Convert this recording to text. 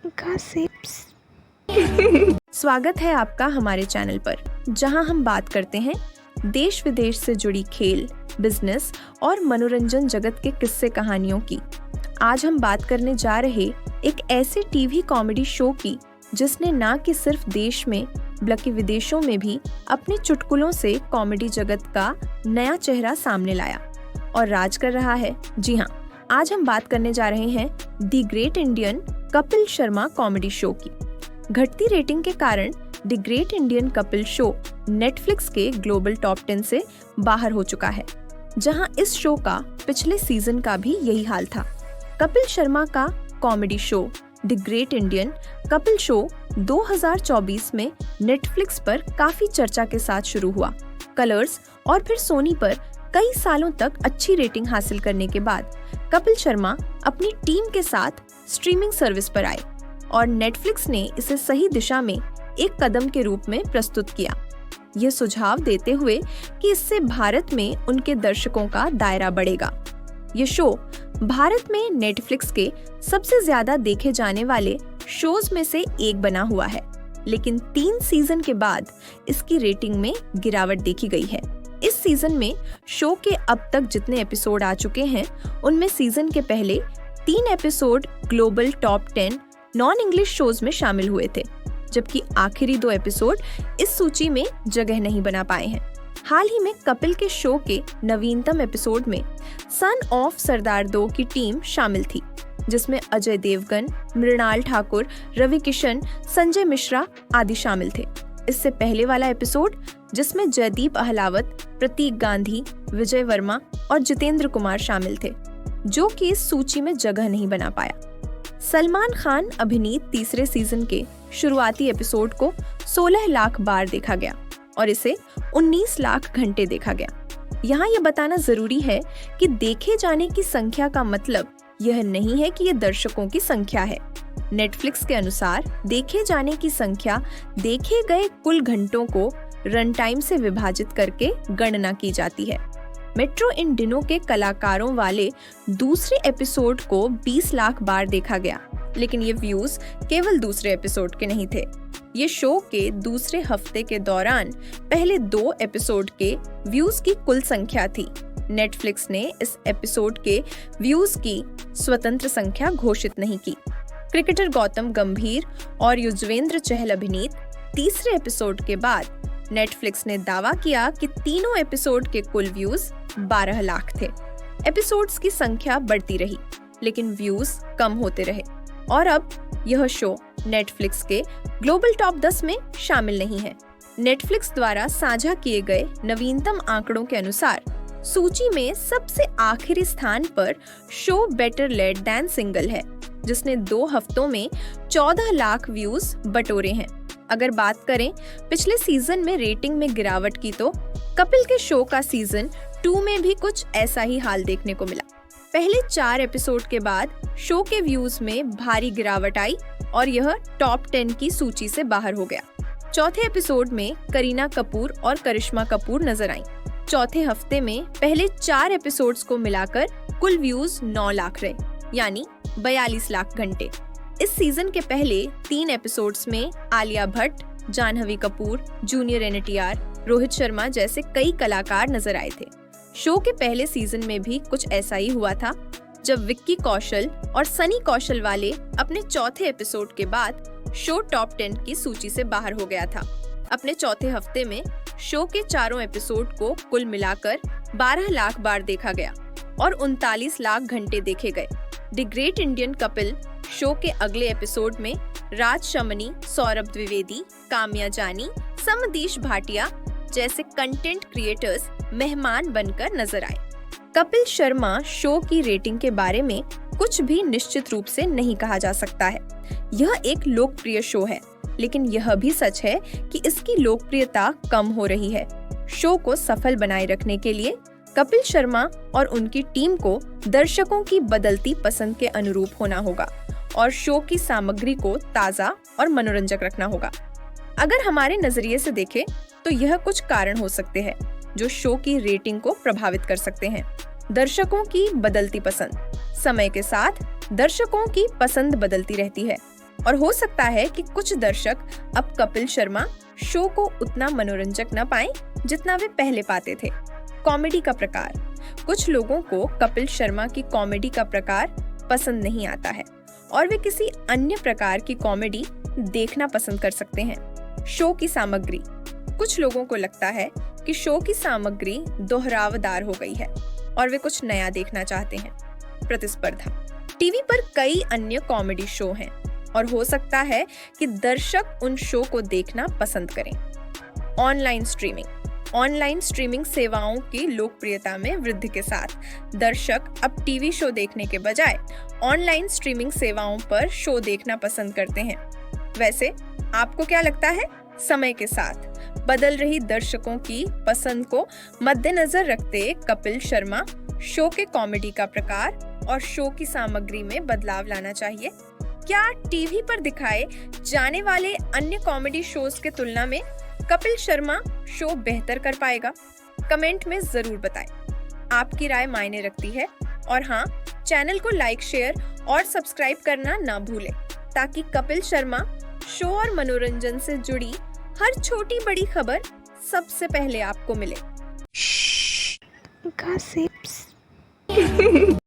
Gossips. स्वागत है आपका हमारे चैनल पर, जहां हम बात करते हैं देश विदेश से जुड़ी खेल, बिजनेस और मनोरंजन जगत के किस्से कहानियों की। आज हम बात करने जा रहे एक ऐसे टीवी कॉमेडी शो की जिसने ना कि सिर्फ देश में बल्कि विदेशों में भी अपने चुटकुलों से कॉमेडी जगत का नया चेहरा सामने लाया और राज कर रहा है। जी हाँ, आज हम बात करने जा रहे हैं the great Indian Kapil Sharma comedy show की। घटती रेटिंग के कारण the great Indian Kapil show Netflix के ग्लोबल टॉप 10 से बाहर हो चुका है, जहां इस शो का पिछले सीजन का भी यही हाल था। कपिल शर्मा का comedy show the great Indian Kapil show 2024 में नेटफ्लिक्स पर काफी चर्चा के साथ शुरू हुआ। कलर्स और फिर सोनी पर कई सालों तक अच्छी रेटिंग हासिल करने के बाद कपिल शर्मा अपनी टीम के साथ स्ट्रीमिंग सर्विस पर आए और नेटफ्लिक्स ने इसे सही दिशा में एक कदम के रूप में प्रस्तुत किया, ये सुझाव देते हुए कि इससे भारत में उनके दर्शकों का दायरा बढ़ेगा। ये शो भारत में नेटफ्लिक्स के सबसे ज्यादा देखे जाने वाले शोज में से एक बना हुआ है, लेकिन 3 सीजन के बाद इसकी रेटिंग में गिरावट देखी गई है। इस सीजन में शो के अब तक जितने एपिसोड आ चुके हैं, उनमें सीजन के पहले 3 episode global top 10 non English shows में शामिल हुए थे, जबकि आखिरी 2 एपिसोड इस सूची में जगह नहीं बना पाए हैं। हाल ही में कपिल के शो के नवीनतम एपिसोड में सन ऑफ सरदार 2 की टीम शामिल थी, जिसमें अजय देवगन, मृणाल ठाकुर, रवि किशन, संजय मिश्रा आदि शामिल थे। इससे पहले वाला एपिसोड, जिसमें जयदीप अहलावत, प्रतीक गांधी, विजय वर्मा और जितेंद्र कुमार शामिल थे, जो कि इस सूची में जगह नहीं बना पाया। सलमान खान अभिनीत तीसरे सीजन के शुरुआती एपिसोड को 16 लाख बार देखा गया और इसे 19 लाख घंटे देखा गया। यहाँ ये बताना जरूरी है कि देखे जाने की संख्या का मतलब यह नहीं है कि ये दर्शकों की संख्या है। नेटफ्लिक्स के अनुसार देखे जाने की संख्या देखे गए कुल घंटों को रन टाइम से विभाजित करके गणना की जाती है। मेट्रो इन दिनों के कलाकारों वाले दूसरे एपिसोड को 20 लाख बार देखा गया, लेकिन ये व्यूज केवल दूसरे एपिसोड के नहीं थे। ये शो के दूसरे हफ्ते के दौरान पहले 2 एपिसोड के व्यूज की कुल संख्या थी। नेटफ्लिक्स ने इस एपिसोड के व्यूज की स्वतंत्र संख्या घोषित नहीं की। क्रिकेटर गौतम गंभीर और युजवेंद्र चहल अभिनीत तीसरे एपिसोड के बाद नेटफ्लिक्स ने दावा किया कि तीनों एपिसोड के कुल व्यूज 12 लाख थे। एपिसोड्स की संख्या बढ़ती रही, लेकिन व्यूज कम होते रहे और अब यह शो नेटफ्लिक्स के ग्लोबल टॉप 10 में शामिल नहीं है। नेटफ्लिक्स द्वारा साझा किए गए नवीनतम आंकड़ों के अनुसार सूची में सबसे आखिरी स्थान पर show better late than single है, जिसने 2 हफ्तों में 14 लाख व्यूज बटोरे हैं। अगर बात करें पिछले सीजन में रेटिंग में गिरावट की, तो कपिल के शो का सीजन 2 में भी कुछ ऐसा ही हाल देखने को मिला। पहले 4 एपिसोड के बाद शो के व्यूज में भारी गिरावट आई और यह टॉप 10 की सूची से बाहर हो गया। चौथे एपिसोड में करीना कपूर और करिश्मा कपूर नजर आईं। चौथे हफ्ते में पहले 4 एपिसोड्स को मिलाकर कुल व्यूज 9 लाख रहे, यानी 42 लाख घंटे। इस सीजन के पहले 3 एपिसोड्स में आलिया भट्ट, जानवी कपूर, जूनियर एनटीआर, रोहित शर्मा जैसे कई कलाकार नजर आए थे। शो के पहले सीजन में भी कुछ ऐसा ही हुआ था, जब विक्की कौशल और सनी कौशल वाले अपने चौथे एपिसोड के बाद शो टॉप 10 की सूची से बाहर हो गया था। अपने चौथे हफ्ते में शो के 4 एपिसोड को कुल मिलाकर 12 लाख बार देखा गया और 39 लाख घंटे देखे गए। The great Indian Kapil show के अगले एपिसोड में राज शमनी, सौरभ द्विवेदी, काम्या जानी, समदीश भाटिया जैसे कंटेंट क्रिएटर्स मेहमान बनकर नजर आए। कपिल शर्मा शो की रेटिंग के बारे में कुछ भी निश्चित रूप से नहीं कहा जा सकता है। यह एक लोकप्रिय शो है, लेकिन यह भी सच है कि इसकी लोकप्रियता कम हो रही है। शो को सफल बनाए रखने के लिए कपिल शर्मा और उनकी टीम को दर्शकों की बदलती पसंद के अनुरूप होना होगा और शो की सामग्री को ताज़ा और मनोरंजक रखना होगा। अगर हमारे नजरिए से देखें तो यह कुछ कारण हो सकते हैं जो शो की रेटिंग को प्रभावित कर सकते हैं। दर्शकों की बदलती पसंद। समय के साथ दर्शकों की पसंद बदलती रहती है और हो सकता है कि कुछ दर्शक अब कपिल शर्मा शो को उतना मनोरंजक न पाएं जितना वे पहले पाते थे। कॉमेडी का प्रकार। कुछ लोगों को कपिल शर्मा की कॉमेडी का प्रकार पसंद नहीं आता है और वे किसी अन्य प्रकार की कॉमेडी देखना पसंद कर सकते हैं। शो की सामग्री। कुछ लोगों को लगता है कि शो की सामग्री दोहरावदार हो गई है और वे कुछ नया देखना चाहते हैं। प्रतिस्पर्धा। टीवी पर कई अन्य कॉमेडी शो हैं और हो सकता है कि दर्शक उन शो को देखना पसंद करें। Online streaming. ऑनलाइन स्ट्रीमिंग सेवाओं की लोकप्रियता में वृद्धि के साथ दर्शक अब टीवी शो देखने के बजाय ऑनलाइन स्ट्रीमिंग सेवाओं पर शो देखना पसंद करते हैं। वैसे आपको क्या लगता है? समय के साथ बदल रही दर्शकों की पसंद को मद्देनजर रखते कपिल शर्मा शो के कॉमेडी का प्रकार और शो की सामग्री में बदलाव लाना चाहिए। क्या टीवी पर दिखाए जाने वाले अन्य कॉमेडी शोज के तुलना में कपिल शर्मा शो बेहतर कर पाएगा? कमेंट में जरूर बताएं। आपकी राय मायने रखती है और हाँ, चैनल को लाइक, शेयर और सब्सक्राइब करना ना भूलें ताकि कपिल शर्मा शो और मनोरंजन से जुड़ी हर छोटी बड़ी खबर सबसे पहले आपको मिले। Gossips.